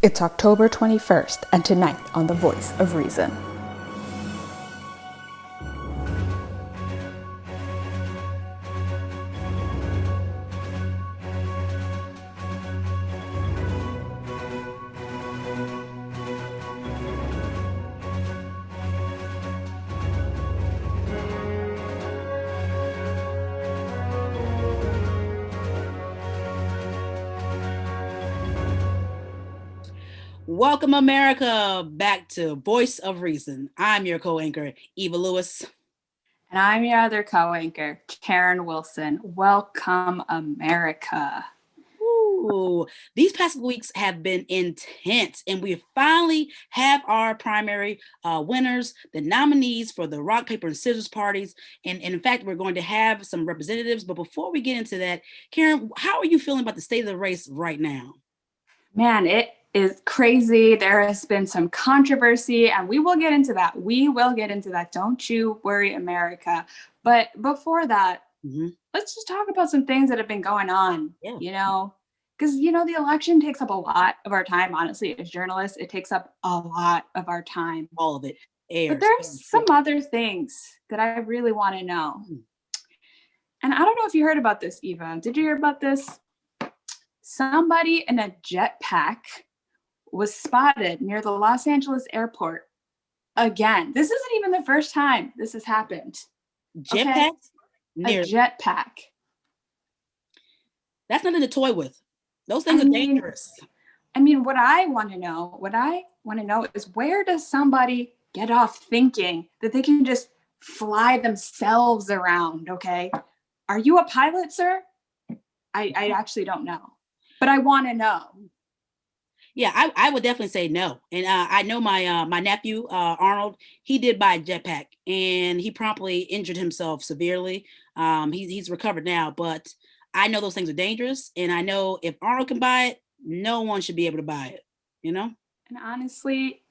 It's October 21st, and tonight on The Voice of Reason. Welcome, America, back to Voice of Reason. I'm your co-anchor, Eva Lewis. And I'm your other co-anchor, Karen Wilson. Welcome, America. Ooh, these past weeks have been intense, and we finally have our primary winners, the nominees for the rock, paper, and scissors parties. And in fact, we're going to have some representatives. But before we get into that, Karen, how are you feeling about the state of the race right now? Man, it is crazy. There has been some controversy, and we will get into that. Don't you worry, America. But before that, let's just talk about some things that have been going on, because, the election takes up a lot of our time. Honestly, as journalists, it takes up a lot of our time. All of it. But there's some other things that I really want to know. And I don't know if you heard about this, Eva. Did you hear about this? Somebody in a jetpack was spotted near the Los Angeles airport again. This isn't even the first time this has happened. Jetpack? Okay? A jetpack. That's nothing to toy with. Those things are dangerous. What I want to know is, where does somebody get off thinking that they can just fly themselves around, okay? Are you a pilot, sir? I actually don't know. But I want to know. Yeah, I would definitely say no. And I know my nephew, Arnold, he did buy a jetpack and he promptly injured himself severely. He's recovered now, but I know those things are dangerous. And I know if Arnold can buy it, no one should be able to buy it, And honestly,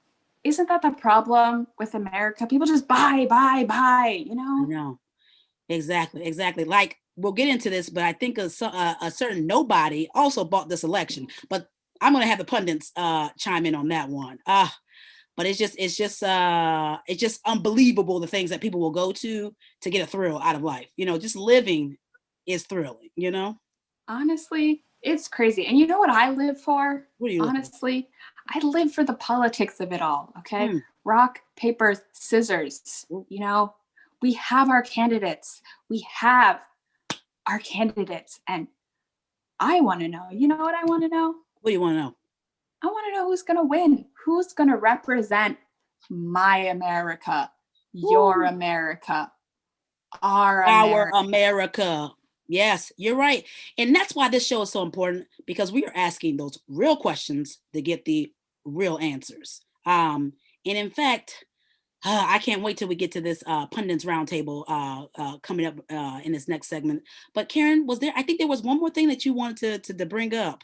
isn't that the problem with America? People just buy, I know. Exactly. Like, we'll get into this, but I think a certain nobody also bought this election. But I'm going to have the pundits chime in on that one. But it's just unbelievable the things that people will go to get a thrill out of life. Just living is thrilling. Honestly, it's crazy. And you know what I live for? What do you honestly? I live for the politics of it all. Okay, rock, paper, scissors. We have our candidates. And I want to know. You know what I want to know? What do you want to know? I want to know who's going to win. Who's going to represent my America, your America, our America. Yes, you're right. And that's why this show is so important, because we are asking those real questions to get the real answers. And in fact, I can't wait till we get to this pundits roundtable coming up in this next segment. But Karen, I think there was one more thing that you wanted to bring up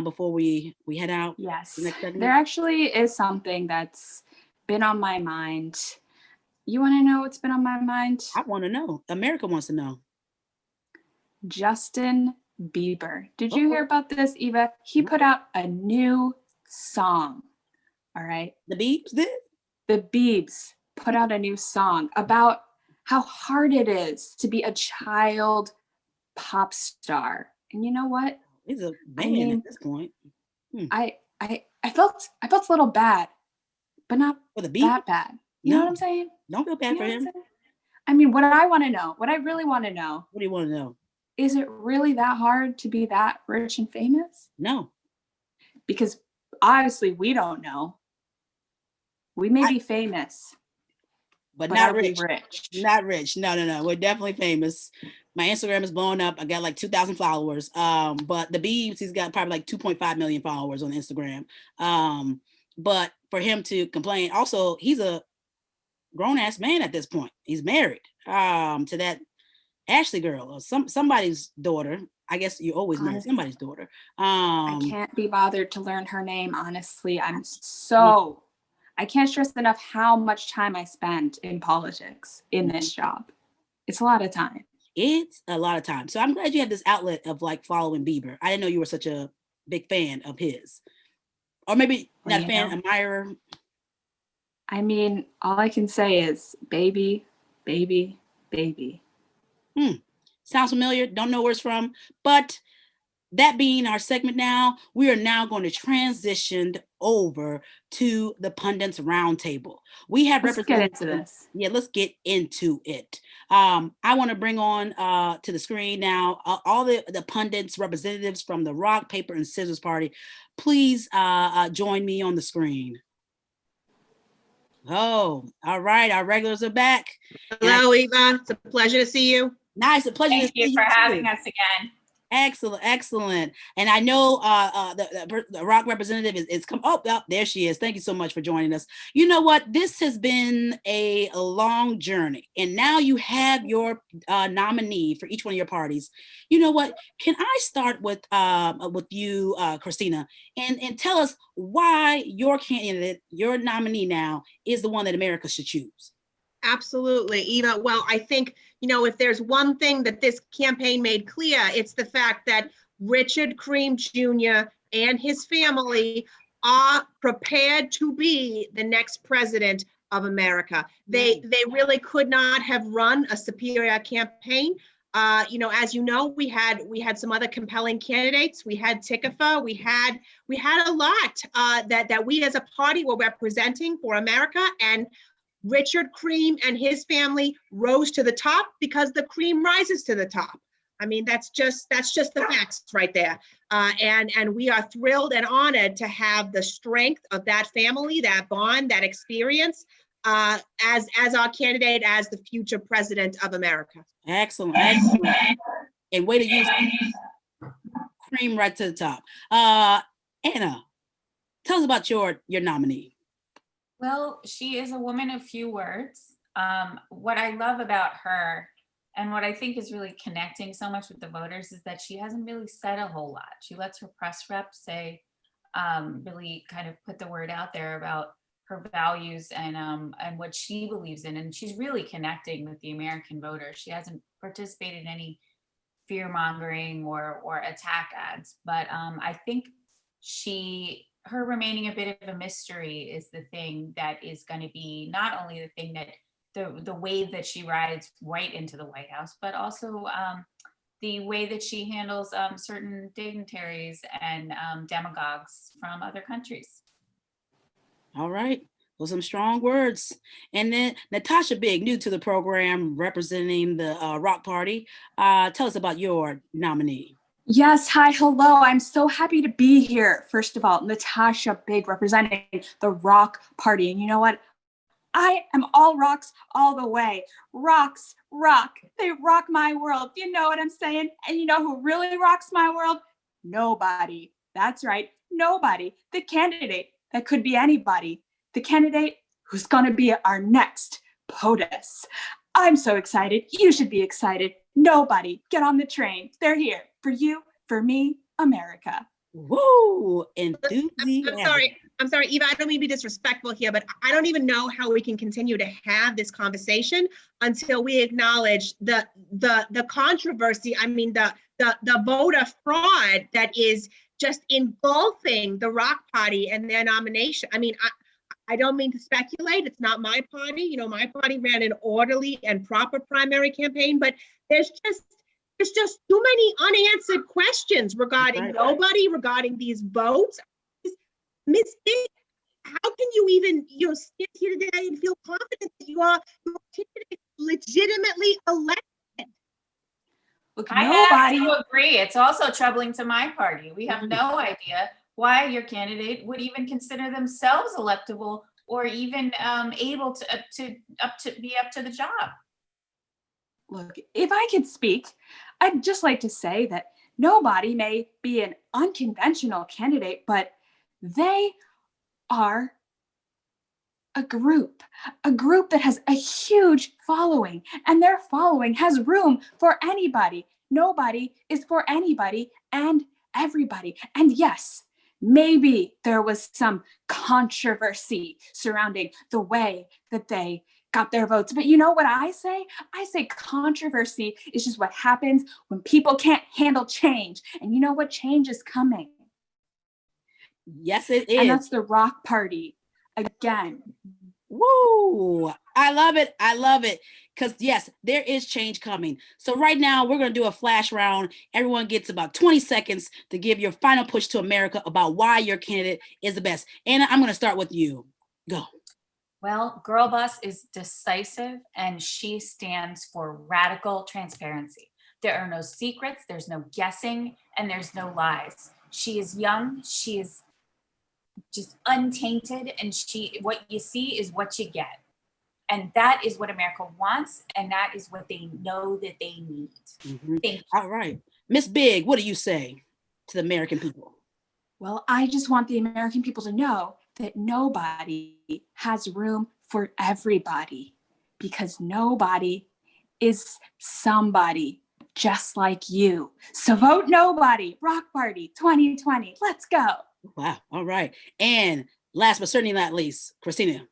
before we head out? Yes, there actually is something that's been on my mind. You want to know what's been on my mind? I want to know. America wants to know. Justin Bieber. Did you hear about this, Eva? He put out a new song. All right. The Biebs did? The Biebs put out a new song about how hard it is to be a child pop star. And you know what? He's a band at this point. I felt a little bad, but not for the that bad. You know what I'm saying? Don't feel bad for him. What I want to know, what I really want to know. What do you want to know? Is it really that hard to be that rich and famous? No. Because obviously we don't know. We may be famous, but not rich. Not rich. No. We're definitely famous. My Instagram is blowing up. I got like 2,000 followers. But the Biebs, he's got probably like 2.5 million followers on Instagram. But for him to complain, also, he's a grown-ass man at this point. He's married to that Ashley girl, or somebody's daughter. I guess you always marry somebody's daughter. I can't be bothered to learn her name, honestly. I can't stress enough how much time I spend in politics in this job. It's a lot of time. It's a lot of time. So I'm glad you have this outlet of like following Bieber. I didn't know you were such a big fan of his. Or maybe not a fan, admirer? I mean, all I can say is baby, baby, baby. Sounds familiar. Don't know where it's from. But that being our segment now, we are now going to transition over to the pundits roundtable. We have let's get into this. Yeah, let's get into it. I want to bring on to the screen now all the pundits, representatives from the Rock, Paper, and Scissors Party. Please join me on the screen. Oh, all right. Our regulars are back. Hello, Eva. It's a pleasure to see you. Nice. A pleasure to see you. Thank you for having us again. Excellent, excellent. And I know the Rock representative is come. Oh, there she is. Thank you so much for joining us. You know what? This has been a long journey, and now you have your nominee for each one of your parties. You know what? Can I start with you, Christina, and tell us why your candidate, your nominee now, is the one that America should choose? Absolutely, Eva. Well, I think, if there's one thing that this campaign made clear, it's the fact that Richard Cream Jr. and his family are prepared to be the next president of America. They really could not have run a superior campaign. As you know, we had some other compelling candidates. We had Tikafa. We had a lot that we as a party were representing for America, and Richard Cream and his family rose to the top because the cream rises to the top. I mean, that's just the facts right there. And we are thrilled and honored to have the strength of that family, that bond, that experience as our candidate as the future president of America. Excellent, excellent. And way to use cream right to the top. Anna, tell us about your nominee. Well, she is a woman of few words. What I love about her and what I think is really connecting so much with the voters is that she hasn't really said a whole lot. She lets her press rep say, really kind of put the word out there about her values and what she believes in. And she's really connecting with the American voter. She hasn't participated in any fear mongering or attack ads, but I think her remaining a bit of a mystery is the thing that is going to be not only the thing that the wave that she rides right into the White House, but also the way that she handles certain dignitaries and demagogues from other countries. All right. Those are some strong words. And then Natasha Big, new to the program, representing the Rock Party. Tell us about your nominee. Yes, hi, hello. I'm so happy to be here. First of all, Natasha Big representing the Rock Party. And you know what? I am all rocks all the way. Rocks rock. They rock my world. You know what I'm saying? And you know who really rocks my world? Nobody. That's right. Nobody. The candidate that could be anybody. The candidate who's going to be our next POTUS. I'm so excited. You should be excited. Nobody. Get on the train. They're here for you, for me, America. Woo! Enthusiasm. I'm sorry, Eva, I don't mean to be disrespectful here, but I don't even know how we can continue to have this conversation until we acknowledge the controversy. I mean, the voter fraud that is just engulfing the Rock Party and their nomination. I mean, I don't mean to speculate. It's not my party. My party ran an orderly and proper primary campaign, but there's just too many unanswered questions regarding nobody, regarding these votes. Miss Big, how can you even stand here today and feel confident that you are legitimately elected? Look, I have to agree. It's also troubling to my party. We have no idea why your candidate would even consider themselves electable or even able to be up to the job. Look, if I could speak, I'd just like to say that nobody may be an unconventional candidate, but they are a group that has a huge following, and their following has room for anybody. Nobody is for anybody and everybody. And yes, maybe there was some controversy surrounding the way that they got their votes. But you know what I say? I say controversy is just what happens when people can't handle change. And you know what? Change is coming. Yes, it is. And that's the Rock Party again. Woo! I love it. I love it. Because yes, there is change coming. So right now we're going to do a flash round. Everyone gets about 20 seconds to give your final push to America about why your candidate is the best. Anna, I'm going to start with you. Go. Well, Girl Boss is decisive and she stands for radical transparency. There are no secrets, there's no guessing, and there's no lies. She is young, she is just untainted, and what you see is what you get. And that is what America wants, and that is what they know that they need. Mm-hmm. All right. Miss Big, what do you say to the American people? Well, I just want the American people to know that nobody has room for everybody, because nobody is somebody just like you. So vote nobody. Rock Party 2020. Let's go. Wow. All right. And last but certainly not least, Christina.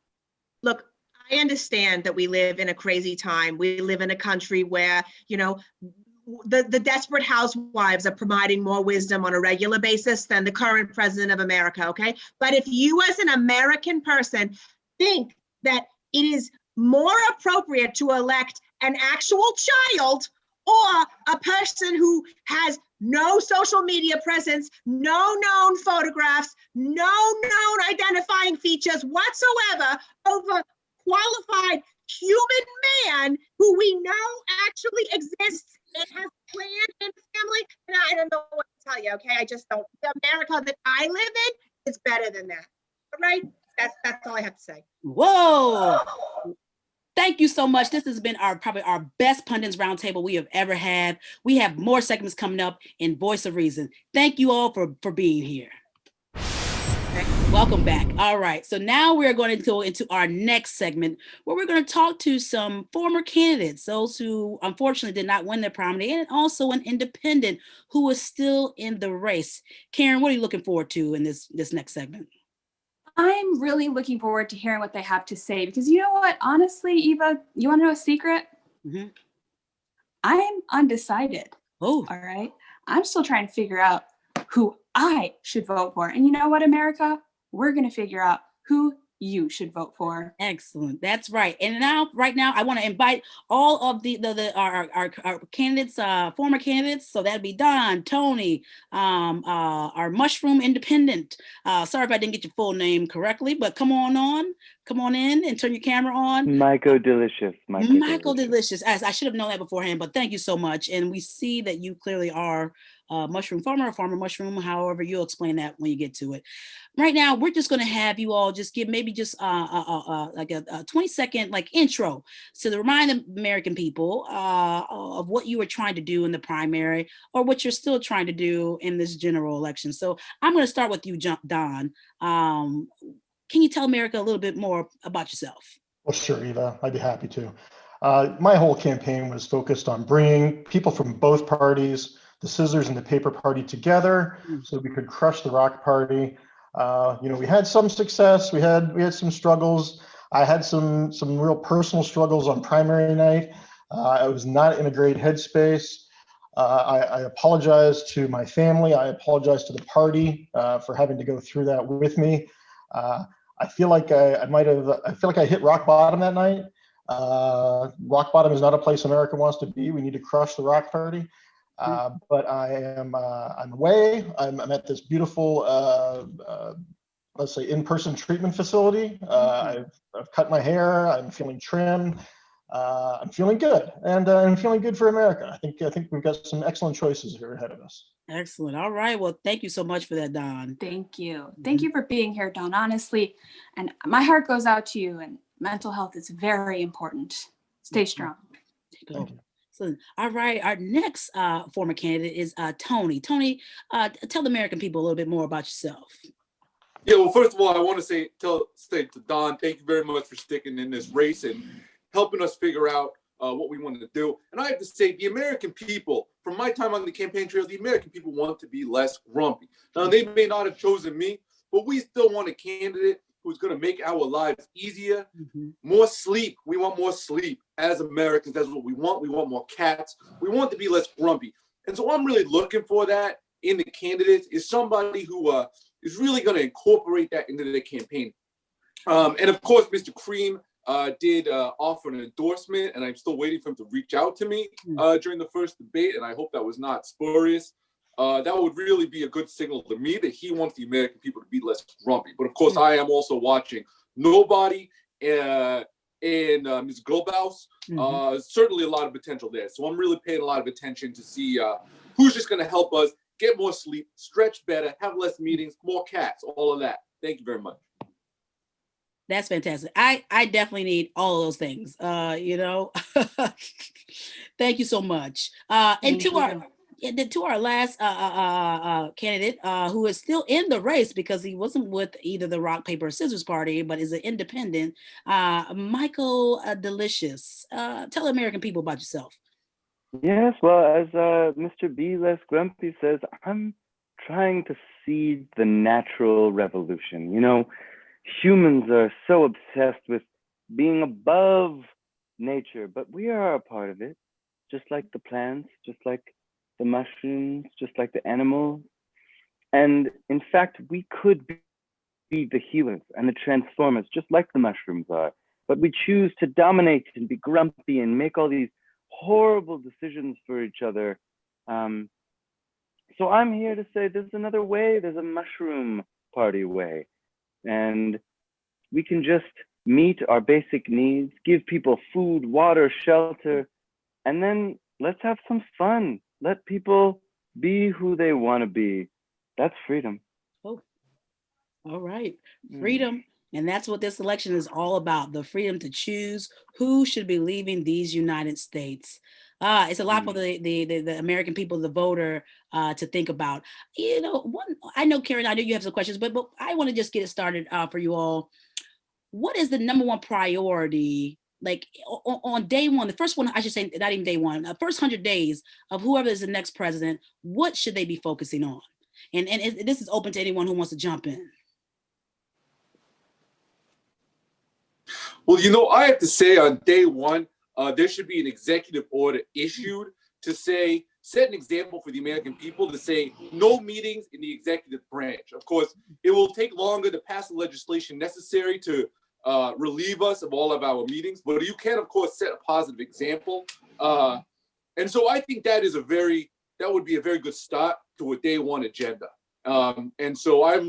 Look, I understand that we live in a crazy time. We live in a country where, the desperate housewives are providing more wisdom on a regular basis than the current president of America, okay? But if you as an American person think that it is more appropriate to elect an actual child or a person who has no social media presence, no known photographs, no known identifying features whatsoever over qualified human man who we know actually exists and has clan and family, and I don't know what to tell you, okay? I just don't. The America that I live in is better than that. All right? That's all I have to say. Whoa. Thank you so much. This has been probably our best pundits roundtable we have ever had. We have more segments coming up in Voice of Reason. Thank you all for being here. Welcome back. All right. So now we're going to go into our next segment where we're going to talk to some former candidates, those who unfortunately did not win their primary, and also an independent who is still in the race. Karen, what are you looking forward to in this next segment? I'm really looking forward to hearing what they have to say, because you know what? Honestly, Eva, you want to know a secret? Mm-hmm. I'm undecided. Oh. All right. I'm still trying to figure out who I should vote for. And you know what, America? We're going to figure out who you should vote for. Excellent. That's right. And right now, I want to invite all of our candidates, former candidates. So that'd be Don, Tony, our Mushroom Independent. Sorry if I didn't get your full name correctly, but come on in and turn your camera on. Michael Delicious. Michael Delicious. I should have known that beforehand, but thank you so much. And we see that you clearly are mushroom farmer, mushroom, however you'll explain that when you get to it. Right now, we're just going to have you all just give maybe just like a 20-second intro to remind the American people of what you were trying to do in the primary or what you're still trying to do in this general election. So I'm going to start with you, Don. Can you tell America a little bit more about yourself? Well, sure, Eva, I'd be happy to. My whole campaign was focused on bringing people from both parties, the scissors and the paper party, together so we could crush the Rock Party. We had some success. We had some struggles. I had some real personal struggles on primary night. I was not in a great headspace. I apologize to my family. I apologize to the party for having to go through that with me. I feel like I hit rock bottom that night. Rock bottom is not a place America wants to be. We need to crush the Rock Party. But I'm away. I'm at this beautiful, let's say, in-person treatment facility. I've cut my hair. I'm feeling trim. I'm feeling good, and I'm feeling good for America. I think we've got some excellent choices here ahead of us. Excellent. All right. Well, thank you so much for that, Don. Thank you. Thank you for being here, Don, honestly. And my heart goes out to you, and mental health is very important. Stay strong. Thank you. So, all right. Our next former candidate is Tony. Tony, tell the American people a little bit more about yourself. Yeah, well, first of all, I want to say to Don, thank you very much for sticking in this race and helping us figure out what we wanted to do. And I have to say, the American people, from my time on the campaign trail, the American people want to be less grumpy. Now, they may not have chosen me, but we still want a candidate who's going to make our lives easier, more sleep. We want more sleep as Americans. That's what we want. We want more cats. We want to be less grumpy. And so I'm really looking for that in the candidates, is somebody who is really going to incorporate that into their campaign. And of course, Mr. Cream did offer an endorsement, and I'm still waiting for him to reach out to me during the first debate, and I hope that was not spurious. That would really be a good signal to me that he wants the American people to be less grumpy. But of course, I am also watching Nobody and Ms. Goldbaus. Certainly a lot of potential there. So I'm really paying a lot of attention to see who's just going to help us get more sleep, stretch better, have less meetings, more cats, all of that. Thank you very much. That's fantastic. I definitely need all of those things. Thank you so much. And to our last candidate who is still in the race because he wasn't with either the Rock, Paper, or Scissors party, but is an independent, Michael Delicious. Tell American people about yourself. Yes, well, as Mr. B. Less Grumpy says, I'm trying to seed the natural revolution. You know, humans are so obsessed with being above nature, but we are a part of it, just like the plants, just like the mushrooms, just like the animals. And in fact, we could be the healers and the transformers, just like the mushrooms are. But we choose to dominate and be grumpy and make all these horrible decisions for each other. So I'm here to say there's another way. There's a mushroom party way. And we can just meet our basic needs, give people food, water, shelter, and then let's have some fun. Let people be who they want to be. That's freedom. Oh, all right. Freedom. And that's what this election is all about, the freedom to choose who should be leaving these United States. It's a lot for the American people, the voter, to think about. You know, I know, Karen, I know you have some questions, but I want to just get it started for you all. What is the number one priority, like on day one, the first one, I should say, not even day one, the first 100 days of whoever is the next president, what should they be focusing on? And this is open to anyone who wants to jump in. Well, you know, I have to say on day one, there should be an executive order issued to say, set an example for the American people to say no meetings in the executive branch. Of course, it will take longer to pass the legislation necessary to relieve us of all of our meetings, but you can, of course, set a positive example. And so I think that would be a very good start to a day one agenda. And so I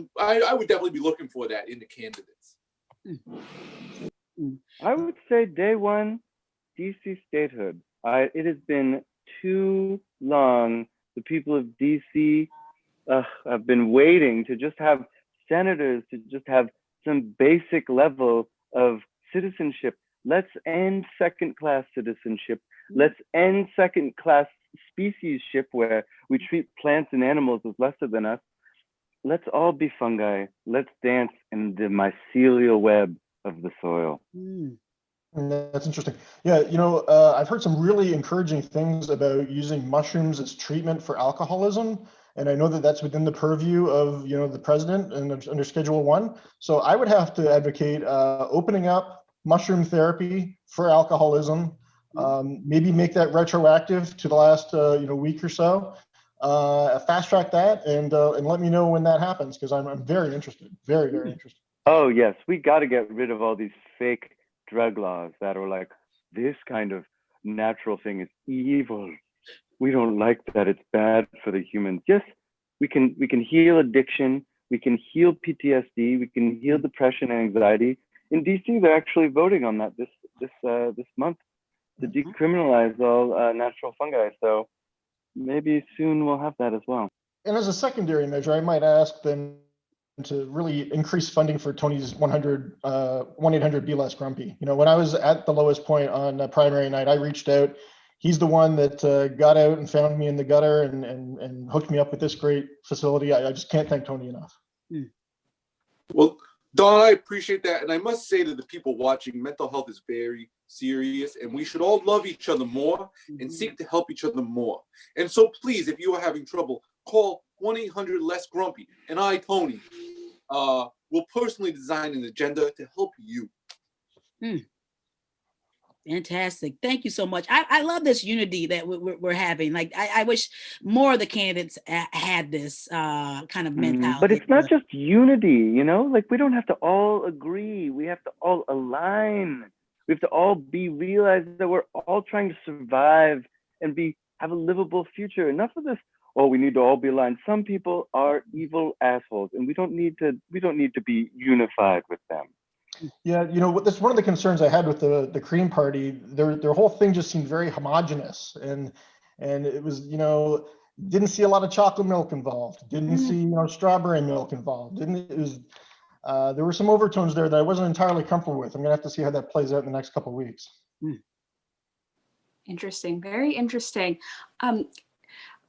would definitely be looking for that in the candidates. I would say day one, DC statehood. It has been too long. The people of DC have been waiting to just have senators, to just have some basic level of citizenship. Let's end second-class citizenship. Let's end second-class speciesship where we treat plants and animals as lesser than us. Let's all be fungi. Let's dance in the mycelial web of the soil. That's interesting. Yeah, you know, I've heard some really encouraging things about using mushrooms as treatment for alcoholism. And I know that that's within the purview of, you know, the president and under Schedule 1. So I would have to advocate opening up mushroom therapy for alcoholism, maybe make that retroactive to the last, week or so. Fast track that and let me know when that happens, because I'm very interested, very, very interested. Oh, yes. We got to get rid of all these fake drug laws that are like, this kind of natural thing is evil. We don't like that. It's bad for the humans. Yes, we can heal addiction. We can heal PTSD. We can heal depression and anxiety. In DC, they're actually voting on that this month to decriminalize all natural fungi. So maybe soon we'll have that as well. And as a secondary measure, I might ask them to really increase funding for Tony's 1-800-BE-LESS-GRUMPY. You know, when I was at the lowest point on primary night, I reached out. He's the one that got out and found me in the gutter and hooked me up with this great facility. I just can't thank Tony enough. Well, Don, I appreciate that. And I must say to the people watching, mental health is very serious, and we should all love each other more and seek to help each other more. And so please, if you are having trouble, call 1-800-LESS-GRUMPY, and I, Tony, will personally design an agenda to help you. Fantastic. Thank you so much. I love this unity that we're having. Like, I wish more of the candidates had this kind of mentality. But it's not just unity, you know, like we don't have to all agree. We have to all align. We have to all realize that we're all trying to survive and have a livable future. Enough of this, oh, we need to all be aligned. Some people are evil assholes and we don't need to be unified with them. Yeah, you know, that's one of the concerns I had with the Cream Party. Their whole thing just seemed very homogenous, and it was, you know, didn't see a lot of chocolate milk involved. Didn't see, you know, strawberry milk involved. There were some overtones there that I wasn't entirely comfortable with. I'm gonna have to see how that plays out in the next couple of weeks. Interesting, very interesting.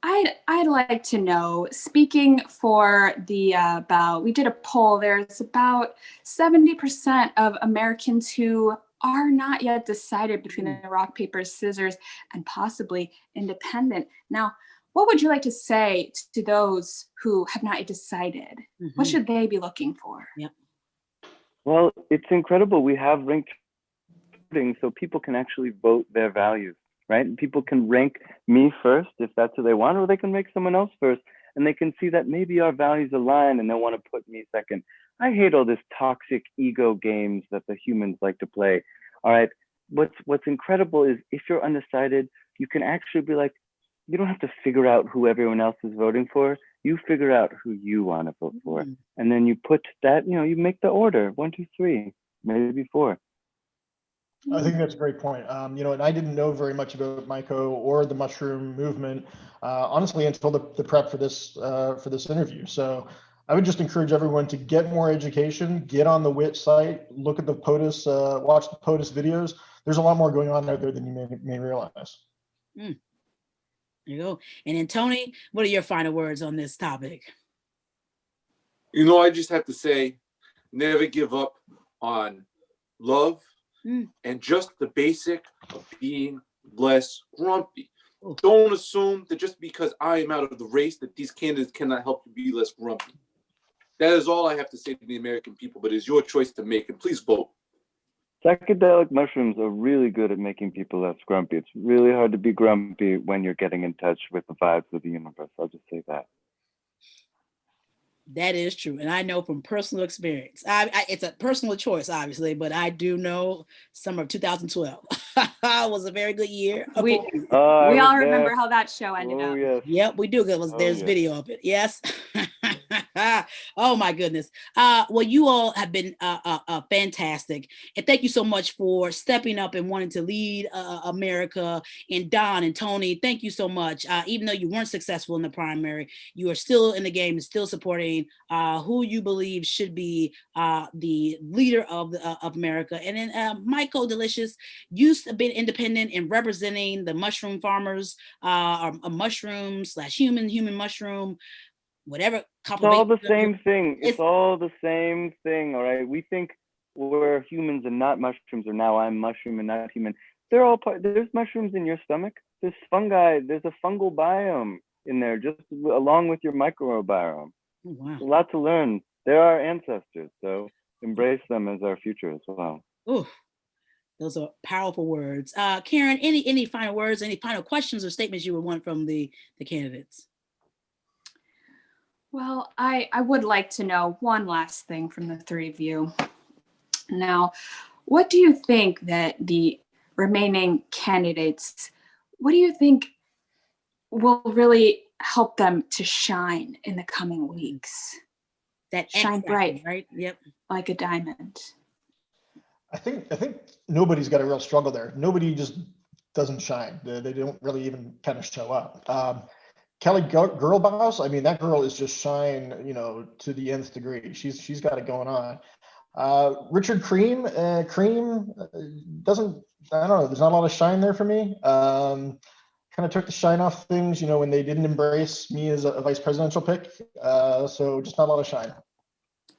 I'd like to know, speaking for the we did a poll, there's about 70% of Americans who are not yet decided between the rock, paper, scissors, and possibly independent. Now, what would you like to say to those who have not yet decided? What should they be looking for? Yep. Well, it's incredible. We have ranked voting so people can actually vote their values. Right? And people can rank me first if that's who they want, or they can rank someone else first, and they can see that maybe our values align and they want to put me second. I hate all this toxic ego games that the humans like to play. All right. What's incredible is if you're undecided, you can actually be like, you don't have to figure out who everyone else is voting for. You figure out who you want to vote for. And then you put that, you know, you make the order 1, 2, 3, maybe 4. I think that's a great point. You know, and I didn't know very much about Myco or the mushroom movement, honestly, until the prep for this interview. So I would just encourage everyone to get more education, get on the WIT site, look at the POTUS, watch the POTUS videos. There's a lot more going on out there than you may realize. There you go. And then Tony, what are your final words on this topic? You know, I just have to say, never give up on love. And just the basic of being less grumpy. Don't assume that just because I am out of the race that these candidates cannot help you be less grumpy. That is all I have to say to the American people, but it's your choice to make, and please vote. Psychedelic mushrooms are really good at making people less grumpy. It's really hard to be grumpy when you're getting in touch with the vibes of the universe. I'll just say that. That is true. And I know from personal experience, it's a personal choice, obviously, but I do know summer of 2012 was a very good year. We all remember how that show ended up. Yes. Yep, we do. There's video of it. Yes. Oh my goodness. Well, you all have been fantastic. And thank you so much for stepping up and wanting to lead America. And Don and Tony, thank you so much. Even though you weren't successful in the primary, you are still in the game and still supporting who you believe should be the leader of America. And then Myco Delicious, you've been independent in representing the mushroom farmers, or a mushroom / human mushroom, whatever. It's all the same thing. It's all the same thing. All right. We think we're humans and not mushrooms, or now I'm mushroom and not human. They're all there's mushrooms in your stomach. There's fungi. There's a fungal biome in there, just along with your microbiome. Oh, wow. There's a lot to learn. They're our ancestors, so embrace them as our future as well. Ooh, those are powerful words. Karen, any final words, any final questions or statements you would want from the candidates? Well, I would like to know one last thing from the three of you. Now, what do you think that the remaining candidates, what do you think will really help them to shine in the coming weeks? That shine bright, right? Yep. Like a diamond. I think nobody's got a real struggle there. Nobody just doesn't shine. They don't really even kind of show up. Kelly Girlboss, I mean, that girl is just shine, you know, to the nth degree. She's got it going on. Richard Cream doesn't, I don't know, there's not a lot of shine there for me. Kind of took the shine off things, you know, when they didn't embrace me as a vice presidential pick. So just not a lot of shine.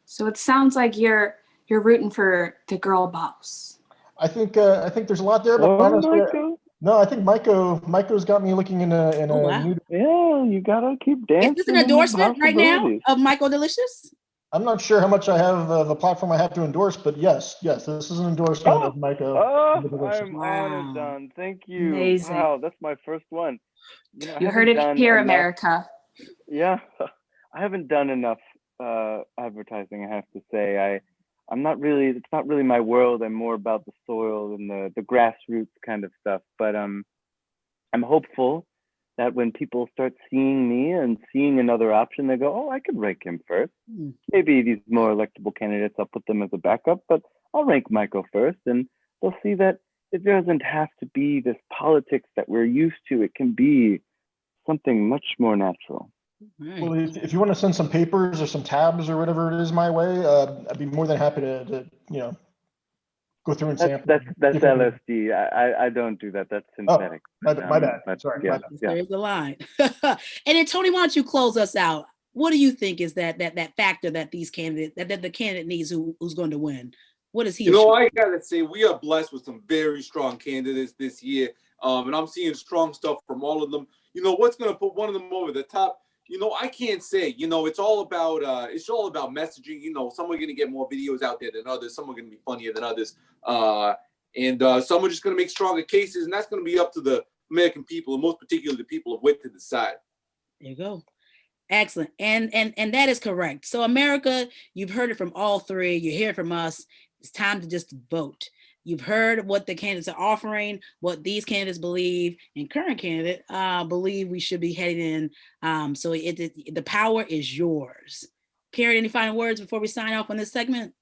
So it sounds like you're rooting for the girl boss. I think there's a lot there, but honestly, no, I think Myco's got me looking in a wow. new. Yeah, you gotta keep dancing. Is this an endorsement right now of Myco Delicious? I'm not sure how much I have the platform I have to endorse, but yes, this is an endorsement of Micah. I'm honored, Don. Thank you. Amazing. Wow, that's my first one. You know, You heard it here, America. Yeah, I haven't done enough advertising, I have to say. I'm not really, it's not really my world. I'm more about the soil and the grassroots kind of stuff. But I'm hopeful that when people start seeing me and seeing another option, they go, oh, I could rank him first. Maybe these more electable candidates, I'll put them as a backup, but I'll rank Michael first. And they'll see that it doesn't have to be this politics that we're used to. It can be something much more natural. Right. Well, if you want to send some papers or some tabs or whatever it is my way, I'd be more than happy to go through and sample. That's LSD. I don't do that. That's synthetic. Oh, my bad. Sorry. Yeah. There's the line. And then Tony, why don't you close us out? What do you think is that factor that these candidates that the candidate needs who's going to win? What is he? I gotta say we are blessed with some very strong candidates this year, and I'm seeing strong stuff from all of them. What's going to put one of them over the top? I can't say. It's all about messaging. Some are going to get more videos out there than others. Some are going to be funnier than others, and some are just going to make stronger cases, and that's going to be up to the American people, and most particularly the people of wit, to decide. There you go. Excellent, and that is correct. So America, you've heard it from all three. You hear it from us. It's time to just vote. You've heard what the candidates are offering, what these candidates believe, and current candidate believe we should be heading in. So the power is yours. Karen, any final words before we sign off on this segment?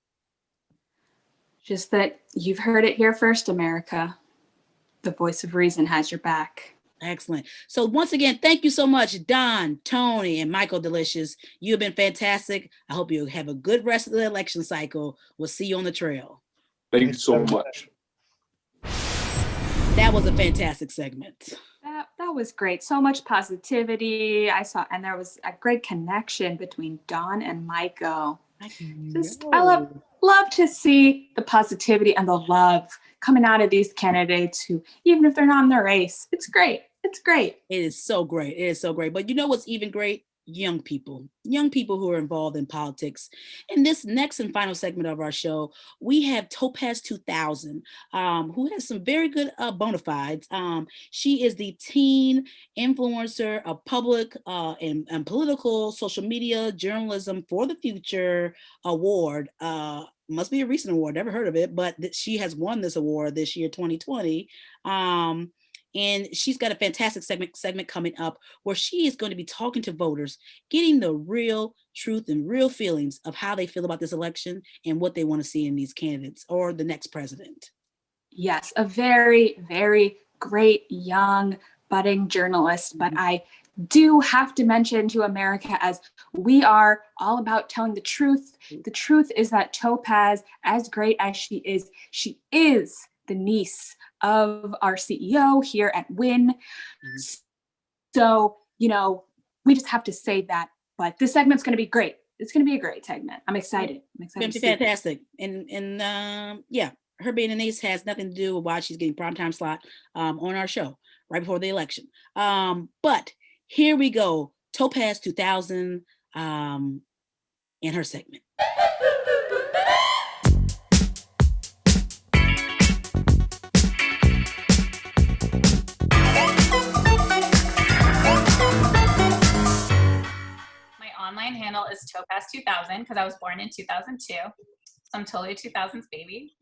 Just that you've heard it here first, America. The voice of reason has your back. Excellent. So once again, thank you so much, Don, Tony, and Michael Delicious. You have been fantastic. I hope you have a good rest of the election cycle. We'll see you on the trail. Thank you so much. That was a fantastic segment. That was great. So much positivity. And there was a great connection between Don and Michael. I love to see the positivity and the love coming out of these candidates who, even if they're not in the race, it's great. It's great. It is so great. It is so great. But you know what's even great? Young people who are involved in politics. In this next and final segment of our show, we have Topaz 2000, who has some very good bona fides. She is the teen influencer of public and political social media journalism for the future award. Must be a recent award, never heard of it, but she has won this award this year, 2020. And she's got a fantastic segment coming up where she is going to be talking to voters, getting the real truth and real feelings of how they feel about this election and what they want to see in these candidates or the next president. Yes, a very, very great young budding journalist, but I do have to mention to America, as we are all about telling the truth. The truth is that Topaz, as great as she is the niece of our CEO here at WIN. So, we just have to say that, but this segment's going to be great. It's going to be a great segment. I'm excited. It's going to be fantastic. And her being a niece has nothing to do with why she's getting primetime slot on our show right before the election. But here we go. Topaz 2000 and her segment. Online handle is Topaz 2000 because I was born in 2002. So I'm totally a 2000s baby.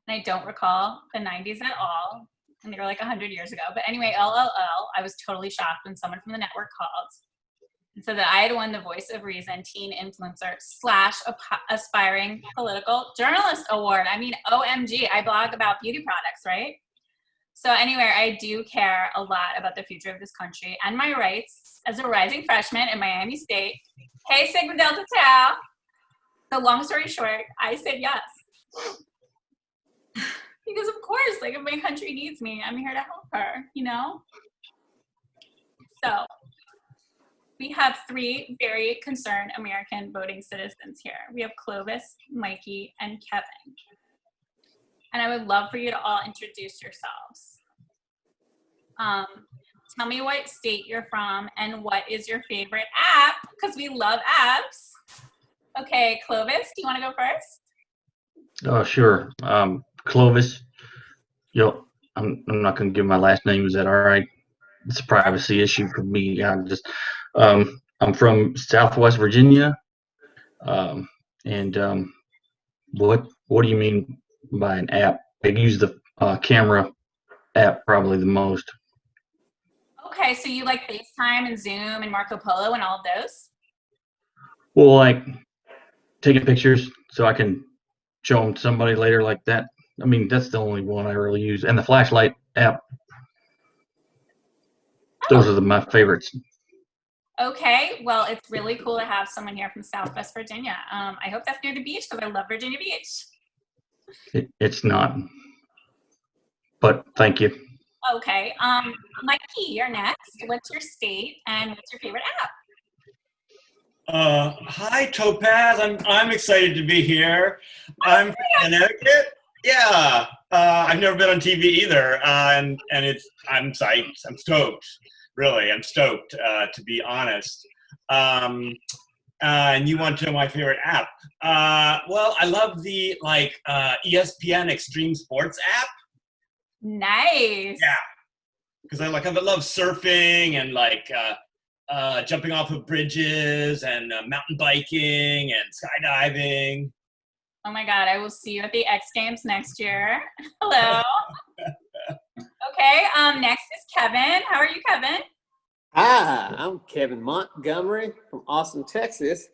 And I don't recall the 90s at all. And they were like 100 years ago. But anyway, LLL, I was totally shocked when someone from the network called and said that I had won the Voice of Reason Teen Influencer / Aspiring Political Journalist Award. I mean, OMG, I blog about beauty products, right? So anyway, I do care a lot about the future of this country and my rights as a rising freshman in Miami State. Hey, Sigma Delta Tau. So long story short, I said yes. Because of course, if my country needs me, I'm here to help her, So we have 3 very concerned American voting citizens here. We have Clovis, Mikey, and Kevin. And I would love for you to all introduce yourselves. Tell me what state you're from and what is your favorite app, because we love apps. Okay, Clovis, do you want to go first? Oh, sure. Clovis, I'm not going to give my last name. Is that all right? It's a privacy issue for me. I'm from Southwest Virginia. And what do you mean by an app? I use the camera app probably the most. Okay, so you like FaceTime and Zoom and Marco Polo and all of those? Well, like taking pictures so I can show them to somebody later like that. I mean, that's the only one I really use. And the flashlight app. Those are my favorites. Okay, well, it's really cool to have someone here from Southwest Virginia. I hope that's near the beach because I love Virginia Beach. It's not, but thank you. Okay, Mikey, you're next. What's your state and what's your favorite app? Hi, Topaz. I'm excited to be here. I'm from Connecticut. Yeah, I've never been on TV either, and I'm psyched. I'm stoked. Really, I'm stoked, to be honest. And you want to know my favorite app? Well, I love the ESPN Extreme Sports app. Nice. Yeah, because I love surfing and jumping off of bridges and mountain biking and skydiving. Oh my God, I will see you at the X Games next year. Hello. Okay, next is Kevin. How are you, Kevin? Hi, I'm Kevin Montgomery from Austin, Texas.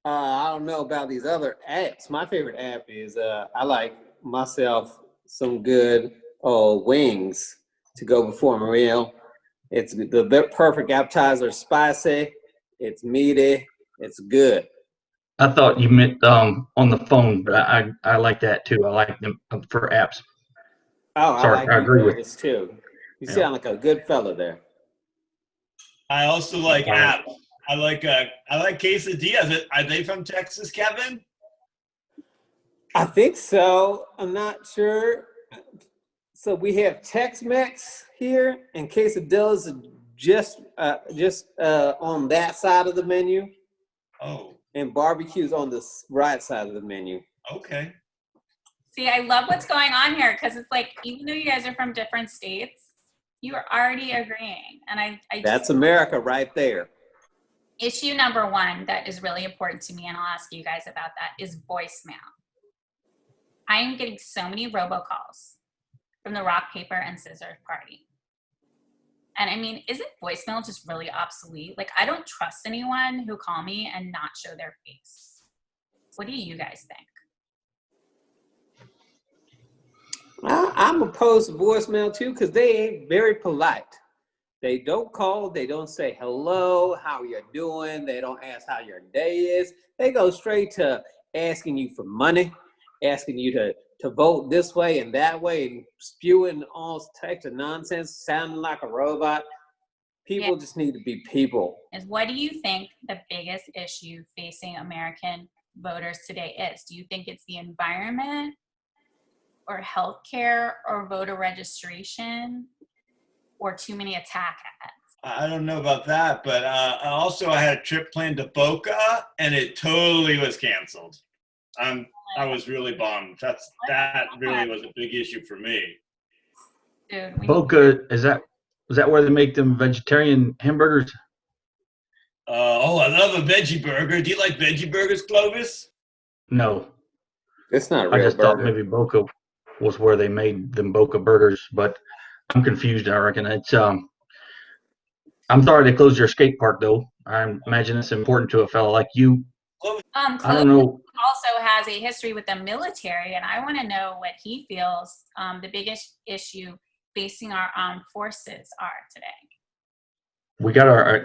I don't know about these other apps. My favorite app is I like myself some good wings to go before my meal. It's the perfect appetizer. Spicy, it's meaty, it's good. I thought you meant on the phone, but I like that too. I like them for apps. Oh, Sorry, I like I agree with burgers too. You sound like a good fella there. I also like apps. I like quesadillas. Are they from Texas, Kevin? I think so. I'm not sure. So we have Tex-Mex here, and quesadillas are just on that side of the menu. Oh. And barbecue's on the right side of the menu. Okay. See, I love what's going on here because it's like, even though you guys are from different states, you are already agreeing. And I That's America right there. Issue number one that is really important to me, and I'll ask you guys about that, is voicemail. I am getting so many robocalls from the rock, paper, and scissors party. And I mean, isn't voicemail just really obsolete? Like, I don't trust anyone who call me and not show their face. What do you guys think? I'm opposed to voicemail too because they ain't very polite. They don't call. They don't say hello, how you're doing. They don't ask how your day is. They go straight to asking you for money, asking you to vote this way and that way, and spewing all types of nonsense, sounding like a robot. People just need to be people. And what do you think the biggest issue facing American voters today is? Do you think it's the environment, or healthcare, or voter registration, or too many attack ads? I don't know about that, but also I had a trip planned to Boca, and it totally was canceled. I was really bummed. That really was a big issue for me. Dude, Boca, is that where they make them vegetarian hamburgers? I love a veggie burger. Do you like veggie burgers, Clovis? No. It's not a I real just burger. thought maybe Boca was where they made them Boca burgers, but I'm confused. I reckon it's I'm sorry they closed your skate park though. I imagine it's important to a fellow like you. I don't know. Also has a history with the military, and I want to know what he feels the biggest issue facing our armed forces are today.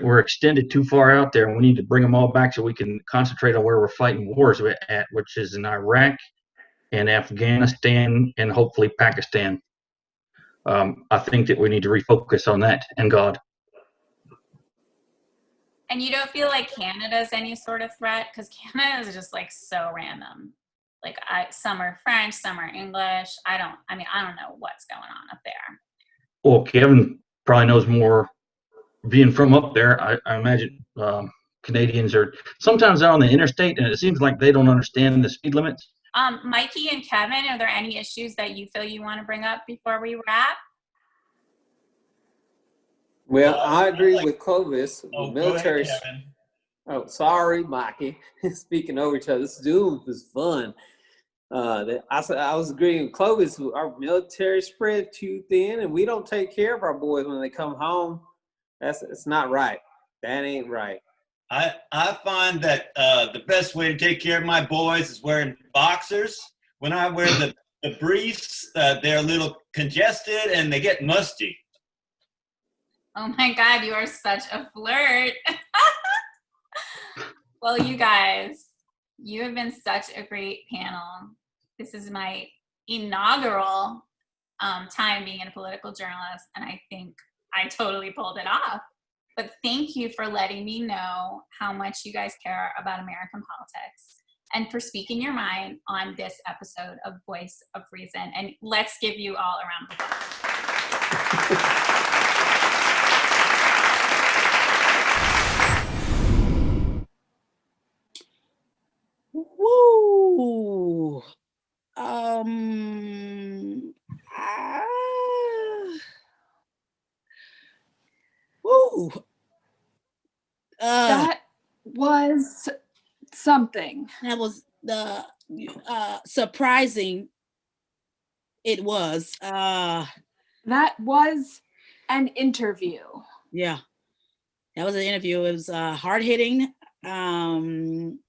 We're extended too far out there, and we need to bring them all back so we can concentrate on where we're fighting wars at, which is in Iraq and Afghanistan and hopefully Pakistan. I think that we need to refocus on that and God. And you don't feel like Canada's any sort of threat? Because Canada is just like so random. Like some are French, some are English. I don't know what's going on up there. Well, Kevin probably knows more being from up there. I imagine Canadians are sometimes out on the interstate, and it seems like they don't understand the speed limits. Mikey and Kevin, are there any issues that you feel you want to bring up before we wrap? Well, I agree with Clovis. Oh, Military. go ahead, Kevin. Oh, sorry, Mikey. Speaking over each other. This Zoom was fun. I was agreeing with Clovis. Our military spread too thin, and we don't take care of our boys when they come home. It's not right. That ain't right. I find that the best way to take care of my boys is wearing boxers. When I wear the briefs, they're a little congested and they get musty. Oh my God, you are such a flirt. Well, you guys, you have been such a great panel. This is my inaugural time being a political journalist, and I think I totally pulled it off. But thank you for letting me know how much you guys care about American politics and for speaking your mind on this episode of Voice of Reason. And let's give you all a round of applause. Woo! Woo! That was something. That was the surprising. It was. That was an interview. Yeah, that was an interview. It was hard hitting. And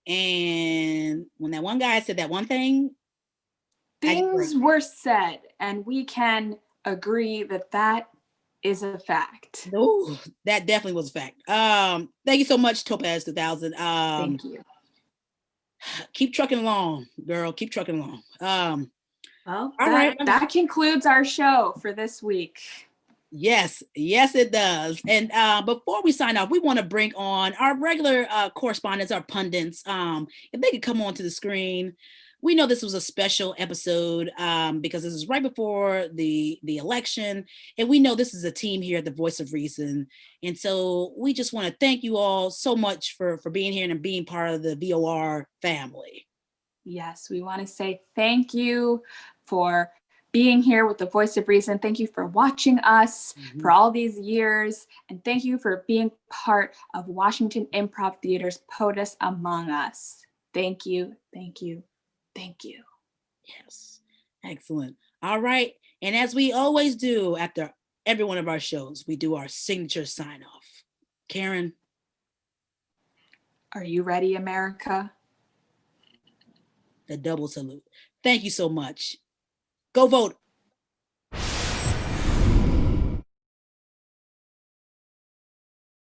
when that one guy said that one thing, things were said, and we can agree that that is a fact. No, that definitely was a fact. Thank you so much, Topaz 2000. Thank you. Keep trucking along, girl. Keep trucking along. Well, all right. That concludes our show for this week. Yes, it does. And before we sign off, we want to bring on our regular correspondents, our pundits. If they could come onto the screen. We know this was a special episode because this is right before the election, and we know this is a team here at the Voice of Reason, and so we just want to thank you all so much for being here and being part of the VOR family. Yes, we want to say thank you for being here with the Voice of Reason. Thank you for watching us for all these years, and thank you for being part of Washington Improv Theater's POTUS Among Us. Thank you, thank you. Thank you. Yes. Excellent. All right. And as we always do after every one of our shows, we do our signature sign off. Karen. Are you ready, America? The double salute. Thank you so much. Go vote.